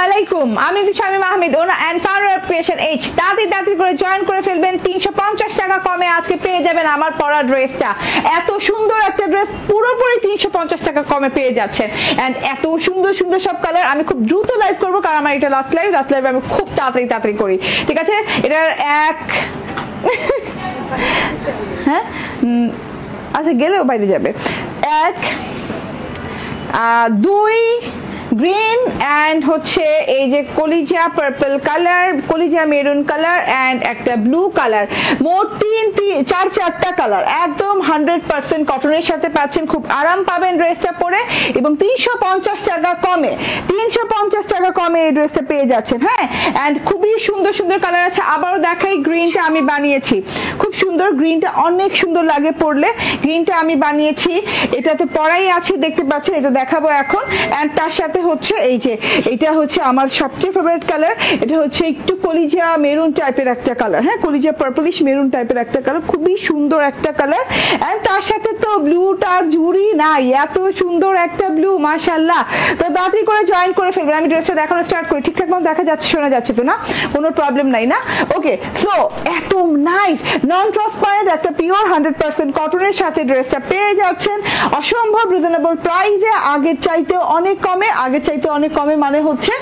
আলাইকুম, আমি Shamima Ahmed, owner and founder of creation H. তাড়াতাড়ি করে জয়েন করে ফেলবেন, 350 টাকা কমে আজকে পেয়ে যাবেন আমার পরা ড্রেসটা। এত সুন্দর একটা ড্রেস পুরোপুরি 350 টাকা কমে পেয়ে যাচ্ছেন। এন্ড এত সুন্দর সুন্দর সব কালার। আমি খুব দ্রুত লাইভ করবো কারণ আমার এটা লাস্ট লাইভ আমি খুব তাড়াতাড়ি করি, ঠিক আছে? এটার এক হ্যাঁ আচ্ছা গেলেও বাইরে যাবে। এক দুই গ্রিন এন্ড হচ্ছে এই যে কলিজা পার্পল কালার, কলিজা মেরুন কালার এন্ড একটা ব্লু কালার, মোট চারটা কালার। একদম 100% কটনের সাথে পাচ্ছেন, খুব আরাম পাবেন ড্রেসটা পরে এবং 350 টাকা কমে, 350 টাকা কমে এই ড্রেসটা পেয়ে যাচ্ছেন। হ্যাঁ, এন্ড খুবই সুন্দর সুন্দর কালার আছে। আবারও দেখাই, গ্রিনটা আমি বানিয়েছি, খুব সুন্দর, গ্রিনটা অনেক সুন্দর লাগে পরলে। গ্রিনটা আমি বানিয়েছি, এটাতে পরাই আছে দেখতে পাচ্ছেন, এটা দেখাবো এখন। এন্ড তার সাথে হচ্ছে এই যে এটা হচ্ছে আমার সবচেয়ে ফেভারিট কালার, এটা হচ্ছে একটু কলিজা মেরুন টাইপের একটা কালার। হ্যাঁ, কলিজা পার্পলিশ মেরুন টাইপের একটা কালার, খুবই সুন্দর একটা কালার। এন্ড তার সাথে তো ব্লুটার জুড়ি নাই, এত সুন্দর একটা ব্লু, মাশাআল্লাহ। তো তাড়াতাড়ি করে জয়েন করে ফেলবেন। আমি ড্রেসটা দেখানো স্টার্ট করি, ঠিকঠাক মতো দেখা যাচ্ছে, শোনা যাচ্ছে তো না? কোনো প্রবলেম নাই না? ওকে, সো এত নাইস নন ট্রান্সপারেন্ট একটা পিওর 100% কটনের সাথে ড্রেসটা পেয়ে যাচ্ছেন অসম্ভব রিজনেবল প্রাইসে, আগের চাইতে অনেক কমে। আগের চাইতে অনেক কমে মানে হচ্ছে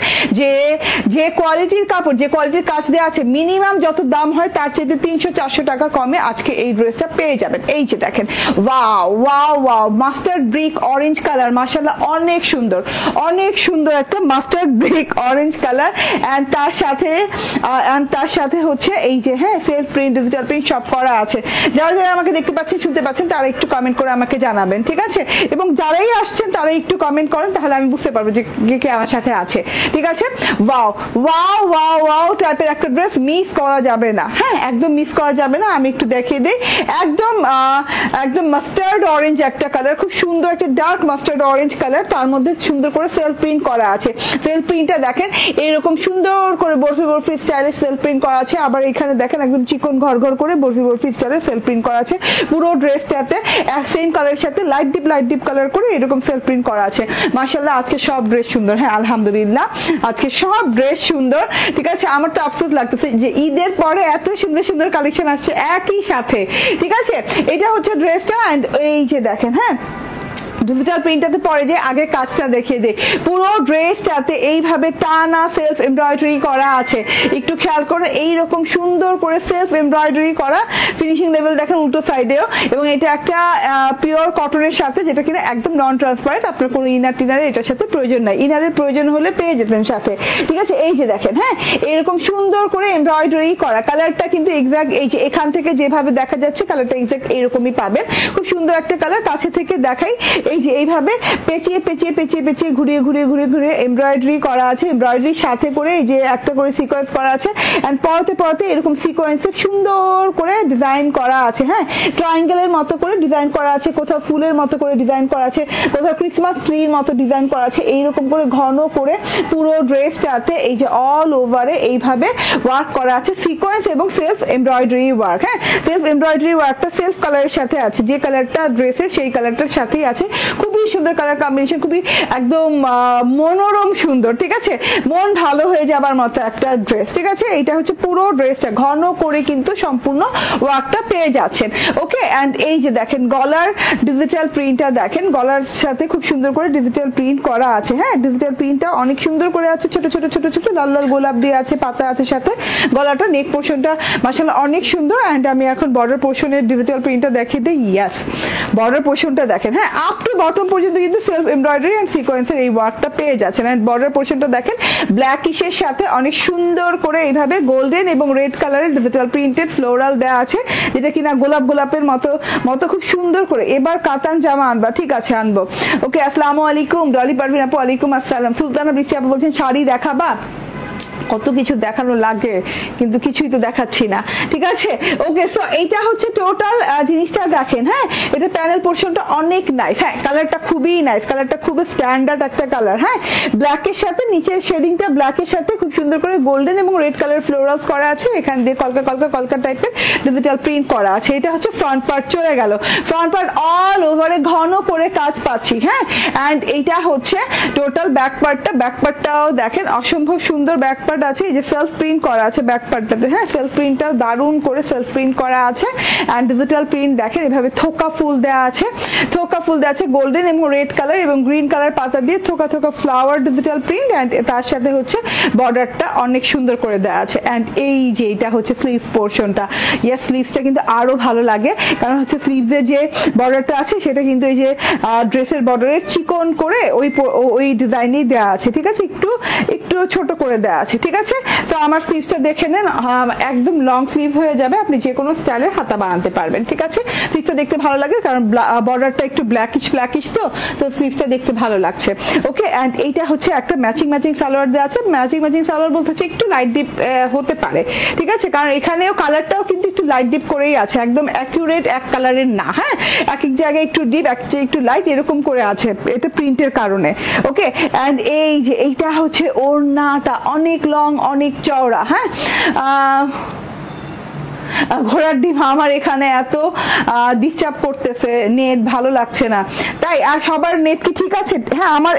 যে কোয়ালিটির কাপড়, যে কোয়ালিটির কাজ দেওয়া আছে, মিনিমাম যত দাম হয় তার চাইতে 300-400 টাকা কমে আজকে এই ড্রেসটা পেয়ে যাবেন। এই যে দেখেন, wow wow wow, mustard brick orange colour, মাশাআল্লাহ অনেক সুন্দর, অনেক সুন্দর একটা mustard brick orange colour. And তার সাথে হচ্ছে এই যে হ্যাঁ সেলফ প্রিন্ট, ডিজিটাল প্রিন্ট সব করা আছে। যারা যারা আমাকে দেখতে পাচ্ছেন, শুনতে পাচ্ছেন, তারা একটু কমেন্ট করে আমাকে জানাবেন, ঠিক আছে? এবং যারাই আসছেন তারা একটু কমেন্ট করেন, তাহলে আমি বুঝতে পারবো যে কে আমার সাথে আছে, ঠিক আছে? ওয়াও ওয়াও ওয়াও ওয়াও টাইপের একটা ড্রেস, মিস করা যাবে না। হ্যাঁ, একদম মিস করা যাবে না। আমি একটু দেখিয়ে দিই, একদম মাস্টার্ড অরেঞ্জ একটা কালার, খুব সুন্দর একটা ডার্ক মাস্টার্ড অরেঞ্জ কালার, তার মধ্যে সুন্দর করে সেলফ প্রিন্ট করা আছে। সেলফ প্রিন্টটা দেখেন, এরকম সুন্দর করে বরফি বরফি স্টাইলে সেলফ প্রিন্ট করা আছে। আবার এখানে দেখেন একদম চিকন ঘর ঘর করে বরফি বরফি স্টাইলে সেলফ প্রিন্ট করা আছে। পুরো ড্রেসটাতে সেম কালারের সাথে লাইট ডিপ কালার করে এরকম সেলফ প্রিন্ট করা আছে। মাশাআল্লাহ, আজকে সব ড্রেস সুন্দর। হ্যাঁ, আলহামদুলিল্লাহ, আজকে সব ড্রেস সুন্দর, ঠিক আছে? আমার তো আফসোস লাগতেছে যে ঈদের পরে এত সুন্দর সুন্দর কালেকশন আসছে একই সাথে, ঠিক আছে? এটা হচ্ছে ড্রেসটা। এন্ড এই যে দেখেন, হ্যাঁ ডিজিটাল প্রিন্টটাতে পরে যে আগে কাজটা দেখিয়ে দেয়, পুরো ড্রেসটাতে এইভাবে টানা সেলফ এমব্রয়ডারি করা আছে। একটু খেয়াল করে এইরকম সুন্দর করে সেলফ এমব্রয়ডারি করা, ফিনিশিং লেভেল দেখেন উল্টো সাইডেও। এবং এটা একটা পিওর কটনের সাথে, যেটা কিনা একদম নন ট্রান্সপারেন্ট, আপনার কোনো ইনার টিনারের এটার সাথে প্রয়োজন নাই। ইনারের প্রয়োজন হলে পেয়ে যেতেন সাথে, ঠিক আছে? এই যে দেখেন, হ্যাঁ এরকম সুন্দর করে এমব্রয়ডারি করা, কালারটা কিন্তু এক্সাক্ট এই যে এখান থেকে যেভাবে দেখা যাচ্ছে কালারটা এক্সাক্ট এরকমই পাবেন। খুব সুন্দর একটা কালার। কাছে থেকে দেখাই, এই যে এইভাবে পেঁচিয়ে পেঁচিয়ে পেঁচিয়ে পেঁচিয়ে ঘুরিয়ে ঘুরিয়ে ঘুরিয়ে ঘুরিয়ে এমব্রয়ডারি করা আছে। এমব্রয়ডারির সাথে করে এই যে একটা করে সিকোয়েন্স করা আছে। এন্ড পরতে পরতে এরকম সিকোয়েন্সে সুন্দর করে ডিজাইন করা আছে। হ্যাঁ, ট্রায়াঙ্গেলের মতো করে ডিজাইন করা আছে, কোথাও ফুলের মতো করে ডিজাইন করা আছে, কোথাও ক্রিসমাস ট্রির মতো ডিজাইন করা আছে। এইরকম করে ঘন করে পুরো ড্রেসটাতে এই যে অল ওভারে এইভাবে ওয়ার্ক করা আছে, সিকোয়েন্স এবং সেলফ এমব্রয়ডারি ওয়ার্ক। হ্যাঁ, সেলফ এমব্রয়ডারি ওয়ার্কটা সেলফ কালারের সাথে আছে, যে কালারটা ড্রেসের সেই কালারটার সাথেই আছে। খুবই সুন্দর কালার কম্বিনেশন, খুবই একদম মনোরম সুন্দর, ঠিক আছে? মন ভালো হয়ে যাবার মতো একটা ড্রেস, ঠিক আছে? এটা হচ্ছে পুরো ড্রেসটা ঘন করে কিন্তু সম্পূর্ণ ওয়ার্কটা পেয়ে যাচ্ছেন। ওকে, এন্ড এই যে দেখেন গলার ডিজিটাল প্রিন্টটা দেখেন, গলার সাথে খুব সুন্দর করে ডিজিটাল প্রিন্ট করা আছে। হ্যাঁ, ডিজিটাল প্রিন্টটা অনেক সুন্দর করে আছে, ছোট ছোট ছোট ছোট লাল লাল গোলাপ দিয়ে আছে, পাতা আছে সাথে। গলাটা নেক পোর্শনটা মাশাআল্লাহ অনেক সুন্দর। এন্ড আমি এখন বর্ডার পোর্শনের ডিজিটাল প্রিন্টটা দেখিয়ে দিই। ইয়াস, বর্ডার পোর্শনটা দেখেন, হ্যাঁ আপ টু বটম পর্যন্ত কিন্তু সেলফ এমব্রয়ডারি এন্ড সিকোয়েন্সের এই ওয়ার্কটা পেয়ে যাচ্ছেন। এন্ড বর্ডার পোর্শনটা দেখেন ব্ল্যাকিশের সাথে অনেক সুন্দর করে এইভাবে গোল্ডেন এবং রেড কালারের ডিজিটাল প্রিন্টেড ফ্লোরাল দেওয়া আছে, যেটা কিনা গোলাপের মতো খুব সুন্দর করে। এবার কাতান জামা আনবা, ঠিক আছে আনবো। ওকে, আসসালামু আলাইকুম ডলি পারভিন আপু। ওয়ালাইকুম আসসালাম। সুলতানা বৃষ্টি আপু বলছেন শাড়ি দেখাবা? কত কিছু দেখানো লাগে কিন্তু কিছুই তো দেখাচ্ছি না, ঠিক আছে। ওকে, সো এইটা হচ্ছে টোটাল জিনিসটা দেখেন। হ্যাঁ, এটা প্যানেল পোর্শনটা অনেক নাইস। হ্যাঁ, কালারটা খুবই নাইস, কালারটা খুবই স্ট্যান্ডার্ড একটা কালার। হ্যাঁ, ব্ল্যাকের সাথে নিচের শেডিংটা ব্ল্যাকের সাথে খুব সুন্দর করে গোল্ডেন এবং রেড কালার ফ্লোরালস করা আছে, এখান দিয়ে কলকা কলকা কলকা টাইপের ডিজিটাল প্রিন্ট করা আছে। এটা হচ্ছে ফ্রন্ট পার্ট চলে গেল, ফ্রন্ট পার্ট অল ওভারে ঘন করে কাজ পাচ্ছি। হ্যাঁ, এন্ড এইটা হচ্ছে টোটাল ব্যাক পার্টটা, ব্যাক পার্টটাও দেখেন অসম্ভব সুন্দর ব্যাক পার্ট আছে, এই যে সেলফ প্রিন্ট করা আছে ব্যাক পার্টটাতে। হ্যাঁ, সেলফ প্রিন্টটাও দারুণ করে সেলফ প্রিন্ট করা আছে এন্ড ডিজিটাল প্রিন্ট দেখেন এভাবে থোকা ফুল দেওয়া আছে, থোকা ফুল দেওয়া আছে গোল্ডেন এবং রেড কালার এবং গ্রিন কালার পাতা দিয়ে থোকা থোকা ফ্লাওয়ার ডিজিটাল প্রিন্ট এন্ড তার সাথে হচ্ছে বর্ডারটা অনেক সুন্দর করে দেওয়া আছে। এন্ড এই যে এটা হচ্ছে স্লিভ পোর্শনটা, ইয়েস স্লিভসটা কিন্তু আরো ভালো লাগে কারণ হচ্ছে স্লিভসের যে বর্ডারটা আছে সেটা কিন্তু এই যে ড্রেসের বর্ডারের চিকন করে ওই ডিজাইনেই দেওয়া আছে, ঠিক আছে, একটু একটু ছোট করে দেওয়া আছে, ঠিক আছে। তো আমার স্লিভসটা দেখে নেন, একদম লং স্লিভ হয়ে যাবে, আপনি যে কোনো স্টাইলের হাতা বানাতে পারবেন, ঠিক আছে। স্লিভসটা দেখতে ভালো লাগে কারণ বর্ডারটা একটু ব্ল্যাকিশ তো স্লিভসটা দেখতে ভালো লাগছে। ওকে, এন্ড এইটা হচ্ছে একটা ম্যাচিং সালোয়ার দেওয়া আছে। ম্যাচিং সালোয়ার বলতে হচ্ছে একটু লাইট ডিপ হতে পারে, ঠিক আছে, কারণ এখানেও কালারটাও কিন্তু একটু লাইট ডিপ করেই আছে, একদম অ্যাকুরেট এক কালারের না। হ্যাঁ, এক এক জায়গায় একটু ডিপ, একটু লাইট এরকম করে আছে, এটা প্রিন্টের কারণে। ওকে, এন্ড এই যে এইটা হচ্ছে ওড়নাটা অনেক লং অনেক চওড়া। হ্যাঁ, ঘোড়ার ডিম আমার এখানে এত ডিস্টার্ব করতেছে, নেট ভালো লাগছে না তাই। আর সবার নেট কি ঠিক আছে? হ্যাঁ, আমার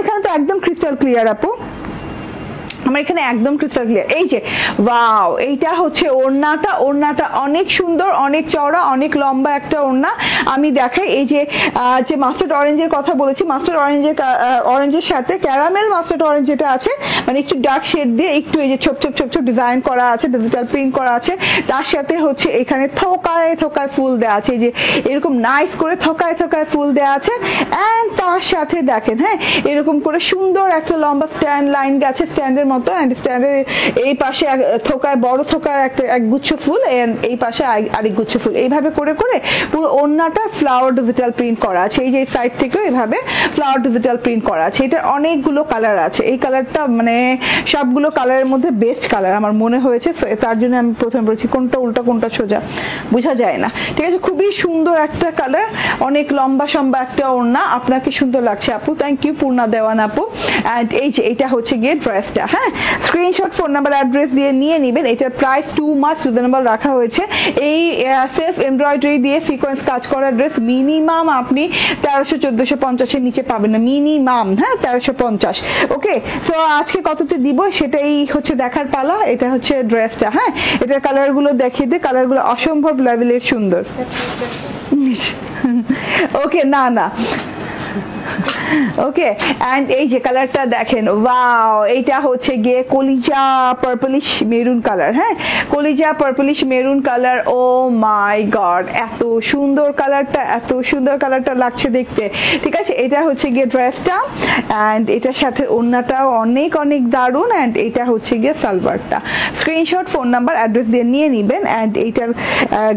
এখানে তো একদম ক্রিস্টাল ক্লিয়ার আপু, আমার এখানে একদম ক্রিস্টাল ক্লিয়ার। এই যে ওয়াও, এইটা হচ্ছে ওড়নাটা অনেক সুন্দর, অনেক চওড়া, অনেক লম্বা একটা ওড়না। আমি দেখাই, এই যে মাস্টার্ড অরেঞ্জের কথা বলেছি, মাস্টার্ড অরেঞ্জের সাথে ক্যারামেল মাস্টার্ড অরেঞ্জ যেটা আছে, মানে একটু ডার্ক শেড দিয়ে একটু এই যে ছোট ছোট ডিজাইন করা আছে, ডিজিটাল প্রিন্ট করা আছে, তার সাথে হচ্ছে এখানে থোকায় থোকায় ফুল দেওয়া আছে, এই যে এরকম নাইস করে থোকায় থোকায় ফুল দেওয়া আছে। এন্ড তার সাথে দেখেন, হ্যাঁ, এরকম করে সুন্দর একটা লম্বা স্ট্যান্ড লাইন গেছে, স্ট্যান্ডের মতো, এন্ড স্ট্যান্ডের এই পাশে থোকায় বড় থোকায় এক গুচ্ছ ফুল, এই পাশে আরেক গুচ্ছ ফুল, এইভাবে করে করে পুরো ওড়নাটা ফ্লাওয়ার ডিজিটাল প্রিন্ট করা আছে। এই যে সাইড থেকে এইভাবে ফ্লাওয়ার ডিজিটাল প্রিন্ট করা আছে। এটার অনেকগুলো কালার আছে, এই কালারটা মানে সবগুলো কালারের মধ্যে বেস্ট কালার আমার মনে হয়েছে, তার জন্য আমি প্রথমে বলেছি কোনটা উল্টা কোনটা সোজা বোঝা যায় না, ঠিক আছে। খুবই সুন্দর একটা কালার, অনেক লম্বা সম্বা একটা ওড়না, আপনাকে সুন্দর লাগছে আপু, থ্যাংক ইউ পূর্ণা দেওয়ান আপু। এন্ড এই যে এটা হচ্ছে গিয়ে ড্রেসটা। হ্যাঁ, স্ক্রিনশট ফোন নাম্বার অ্যাড্রেস দিয়ে নিয়ে নেবেন। এটার প্রাইস টু মাচ রিজনেবল রাখা হয়েছে। এই সেলফ এমব্রয়ডারি দিয়ে সিকোয়েন্স কাজ করা ড্রেস মিনিমাম আপনি 1300-1450 নিচে পাবেন না, মিনিমাম। হ্যাঁ, 1350। ওকে, তো আজকে কততে দিব সেটাই হচ্ছে দেখার পালা। এটা হচ্ছে ড্রেসটা। হ্যাঁ, এটার কালার গুলো দেখিয়ে দিই, কালার গুলো অসম্ভব লেভেলের সুন্দর। ওকে, না ওকে, এন্ড এই যে কালারটা দেখেন, ওয়াও, এইটা হচ্ছে গিয়ে কলিজা পার্পলিশ মেরুন কালার। হ্যাঁ, কলিজা পার্পলিশ মেরুন কালার, ও মাই গড, এত সুন্দর কালারটা, এত সুন্দর কালারটা লাগছে দেখতে, ঠিক আছে। এটা হচ্ছে গিয়ে ড্রেসটা, এন্ড এটার সাথে ওড়নাটাও অনেক অনেক দারুন, এন্ড এটা হচ্ছে গিয়ে সালোয়ারটা। স্ক্রিনশট ফোন নাম্বার অ্যাড্রেস দিয়ে নিয়ে নিবেন। এন্ড এইটার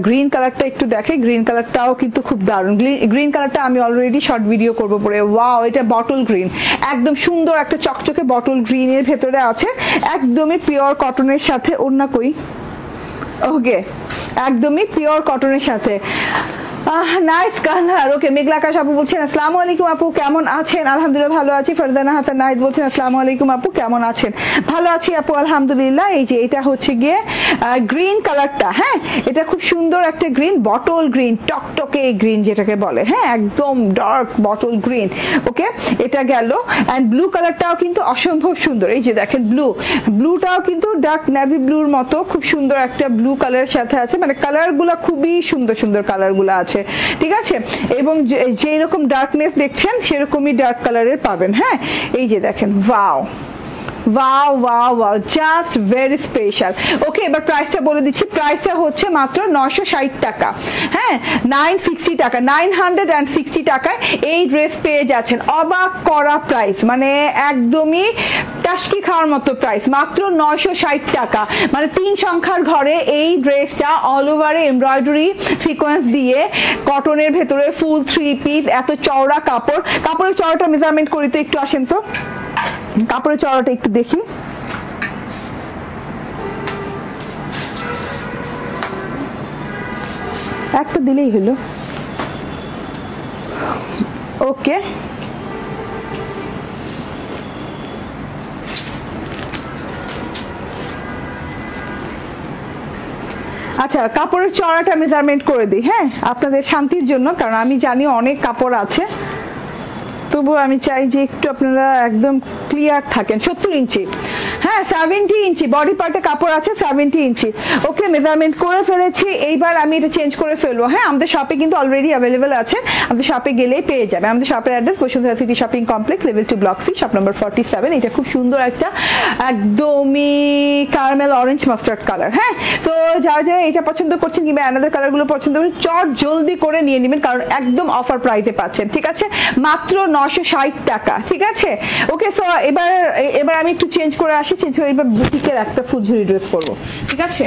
গ্রিন কালারটা একটু দেখে, গ্রিন কালারটাও কিন্তু খুব দারুন। গ্রিন কালারটা আমি অলরেডি শর্ট ভিডিও করবো পরে। ওয়াও, এটা বটল গ্রিন, একদম সুন্দর একটা চকচকে বটল গ্রিন এর ভেতরে আছে, একদমই পিওর কটনের সাথে ওড়না কই। ওকে, একদমই পিওর কটনের সাথে, নাইস কালার। ওকে, মেঘলা আকাশ আপু বলছেন আসসালামু আলাইকুম আপু, কেমন আছেন? আলহামদুলিল্লাহ ভালো আছি। ফারজানা হাসান নাইদ বলছেন আসসালামু আলাইকুম আপু, কেমন আছেন? ভালো আছি আপু, আলহামদুলিল্লাহ। এই যে এটা হচ্ছে গিয়ে গ্রিন কালারটা। হ্যাঁ, এটা খুব সুন্দর একটা গ্রিন, বটল গ্রিন, টকটকে গ্রিন যেটাকে বলে। হ্যাঁ, একদম ডার্ক বটল গ্রিন। ওকে, এটা গেল। এন্ড ব্লু কালারটাও কিন্তু অসম্ভব সুন্দর। এই যে দেখেন ব্লুটাও কিন্তু ডার্ক নেভি ব্লুর মতো খুব সুন্দর একটা ব্লু কালারের সাথে আছে, মানে কালার গুলা খুবই সুন্দর সুন্দর কালার গুলা আছে, ঠিক আছে। এবং যেরকম ডার্কনেস দেখছেন সেরকমই ডার্ক কালারের পাবেন। হ্যাঁ, এই যে দেখেন, wow wow wow wow, just very special. Okay, এবার প্রাইসটা বলে দিচ্ছি। প্রাইসটা হচ্ছে মাত্র 960 টাকা। হ্যাঁ, 960 টাকা, 960 টাকায় এই ড্রেস পেয়ে যাচ্ছেন। অবাক করা প্রাইস, মানে একদমই টাসকি খাওয়ার মতো প্রাইস, মাত্র 960 টাকা। মানে 3 সংখ্যার ঘরে এই ড্রেসটা অল ওভারে এমব্রয়ডারি সিকোয়েন্স দিয়ে কটনের ভেতরে ফুল 3 পিস, এত চওড়া কাপড়। কাপড়ের চওড়াটা মেজারমেন্ট করিতে একটু আসেন তো, কাপড়ের চওড়াটা একটু দেখি। একটা দিলেই হলো। ওকে, আচ্ছা কাপড়ের চড়াটা মেজারমেন্ট করে দিই, হ্যাঁ আপনাদের শান্তির জন্য, কারণ আমি জানি অনেক কাপড় আছে, তবু আমি চাই যে একটু আপনারা একদম ক্লিয়ার থাকেন। 70 ইঞ্চি, হ্যাঁ 70 ইঞ্চি বডি পার্টে কাপড় আছে, 70 ইঞ্চি। ওকে, মেজারমেন্ট করে ফেলেছি, এইবার আমি এটা চেঞ্জ করে ফেলবো। হ্যাঁ আমাদের শপে কিন্তু অলরেডি অ্যাভেলেবেল আছে, আমাদের শপে গেলেই পেয়ে যাবে। আমাদের শপের address Bashundhara city shopping complex, level 2 block C, shop number 47। এটা খুব সুন্দর একটা একদমই কারামেল অরেঞ্জ মাস্টার্ড কালার। হ্যাঁ, তো যারা যারা এটা পছন্দ করছেন কিংবা অ্যানাদার কালার গুলো পছন্দ করছেন, চট জলদি করে নিয়ে নেবেন, কারণ একদম অফার প্রাইসে পাচ্ছেন। ঠিক আছে, মাত্র 960 টাকা। ঠিক আছে, ওকে। সো এবার আমি একটু চেঞ্জ করে আসি, চেঞ্জ করে এবার বুটিকের একটা ফুলঝুরি ড্রেস করবো। ঠিক আছে।